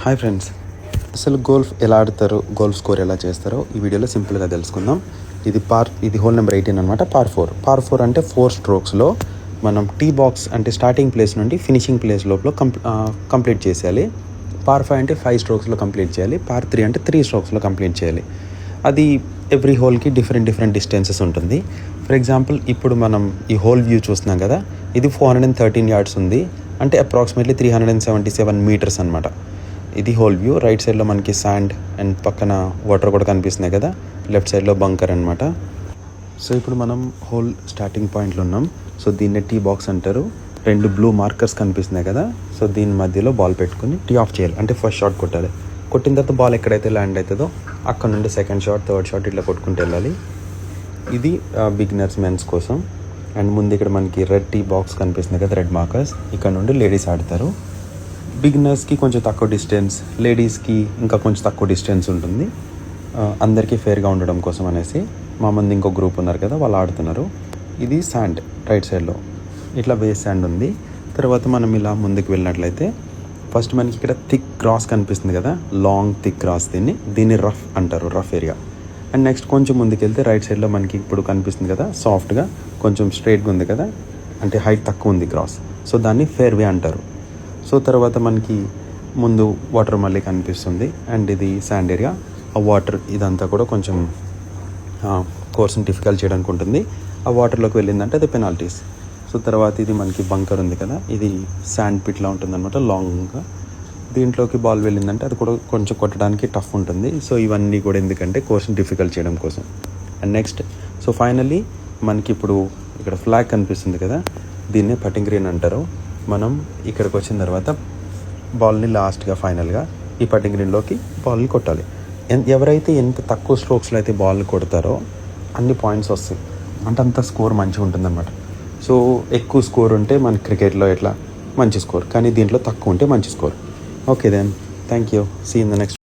Hi friends, అసలు golf ఎలా ఆడతారో, golf score ఎలా చేస్తారో ఈ వీడియోలో సింపుల్గా తెలుసుకుందాం. ఇది హోల్ నెంబర్ 18 అనమాట. పార్ ఫోర్ అంటే 4 స్ట్రోక్స్లో మనం టీ బాక్స్ అంటే స్టార్టింగ్ ప్లేస్ నుండి ఫినిషింగ్ ప్లేస్ లోపల కంప్లీట్ చేసేయాలి. పార్ 5 అంటే 5 స్ట్రోక్స్లో కంప్లీట్ చేయాలి. పార్ 3 అంటే 3 స్ట్రోక్స్లో కంప్లీట్ చేయాలి. అది ఎవ్రీ హోల్కి డిఫరెంట్ డిస్టెన్సెస్ ఉంటుంది. ఫర్ ఎగ్జాంపుల్, ఇప్పుడు మనం ఈ హోల్ వ్యూ చూస్తున్నాం కదా, ఇది 413 yards ఉంది, అంటే అప్రాక్సిమేట్లీ 377 meters అనమాట. ఇది హోల్ వ్యూ. రైట్ సైడ్లో మనకి శాండ్ అండ్ పక్కన వాటర్ కూడా కనిపిస్తున్నాయి కదా, లెఫ్ట్ సైడ్లో బంకర్ అనమాట. సో ఇప్పుడు మనం హోల్ స్టార్టింగ్ పాయింట్లో ఉన్నాం. సో దీన్ని టీ బాక్స్ అంటారు. 2 బ్లూ మార్కర్స్ కనిపిస్తున్నాయి కదా, సో దీని మధ్యలో బాల్ పెట్టుకుని టీ ఆఫ్ చేయాలి. అంటే ఫస్ట్ షాట్ కొట్టాలి. కొట్టిన తర్వాత బాల్ ఎక్కడైతే ల్యాండ్ అవుతుందో అక్కడ నుండి సెకండ్ షాట్, థర్డ్ షాట్ ఇట్లా కొట్టుకుంటూ వెళ్ళాలి. ఇది బిగినర్స్ మెన్స్ కోసం. అండ్ ముందు ఇక్కడ మనకి రెడ్ టీ బాక్స్ కనిపిస్తుంది కదా, రెడ్ మార్కర్స్, ఇక్కడ నుండి లేడీస్ ఆడతారు. బిగినర్స్కి కొంచెం తక్కువ డిస్టెన్స్, లేడీస్కి ఇంకా కొంచెం తక్కువ డిస్టెన్స్ ఉంటుంది. అందరికీ ఫేర్గా ఉండడం కోసం అనేసి మా మంది ఇంకో గ్రూప్ ఉన్నారు కదా, వాళ్ళు ఆడుతున్నారు. ఇది శాండ్ రైట్ సైడ్లో ఇట్లా వేస్ శాండ్ ఉంది. తర్వాత మనం ఇలా ముందుకు వెళ్ళినట్లయితే ఫస్ట్ మనకి ఇక్కడ థిక్ గ్రాస్ కనిపిస్తుంది కదా, లాంగ్ థిక్ గ్రాస్, దీన్ని రఫ్ అంటారు, రఫ్ ఏరియా. అండ్ నెక్స్ట్ కొంచెం ముందుకు వెళ్తే రైట్ సైడ్లో మనకి ఇప్పుడు కనిపిస్తుంది కదా, సాఫ్ట్గా కొంచెం స్ట్రైట్గా ఉంది కదా, అంటే హైట్ తక్కువ ఉంది గ్రాస్, సో దాన్ని ఫేర్వే అంటారు. సో తర్వాత మనకి ముందు వాటర్ మళ్ళీ కనిపిస్తుంది. అండ్ ఇది శాండ్ ఏరియా. ఆ వాటర్ ఇదంతా కూడా కొంచెం కోర్స్ని డిఫికల్ట్ చేయడానికి ఉంటుంది. ఆ వాటర్లోకి వెళ్ళిందంటే అది పెనాల్టీస్. సో తర్వాత ఇది మనకి బంకర్ ఉంది కదా, ఇది శాండ్ పిట్లా ఉంటుంది అనమాట, లాంగ్గా. దీంట్లోకి బాల్ వెళ్ళిందంటే అది కూడా కొంచెం కొట్టడానికి టఫ్ ఉంటుంది. సో ఇవన్నీ కూడా ఎందుకంటే కోర్స్ని డిఫికల్ట్ చేయడం కోసం. అండ్ నెక్స్ట్, సో ఫైనల్లీ మనకి ఇప్పుడు ఇక్కడ ఫ్లాగ్ కనిపిస్తుంది కదా, దీన్నే పట్టింగ్ గ్రీన్ అంటారు. మనం ఇక్కడికి వచ్చిన తర్వాత బాల్ని లాస్ట్గా ఫైనల్గా ఈ పట్టింగ్ గ్రీన్లోకి బాల్ని కొట్టాలి. ఎవరైతే ఎంత తక్కువ స్ట్రోక్స్లో అయితే బాల్ని కొడతారో అన్ని పాయింట్స్ వస్తాయి, అంటే అంత స్కోర్ మంచిగా ఉంటుందన్నమాట. సో ఎక్కువ స్కోర్ ఉంటే మన క్రికెట్లో ఎట్లా మంచి స్కోర్, కానీ దీంట్లో తక్కువ ఉంటే మంచి score. Okay then, thank you, see in the next.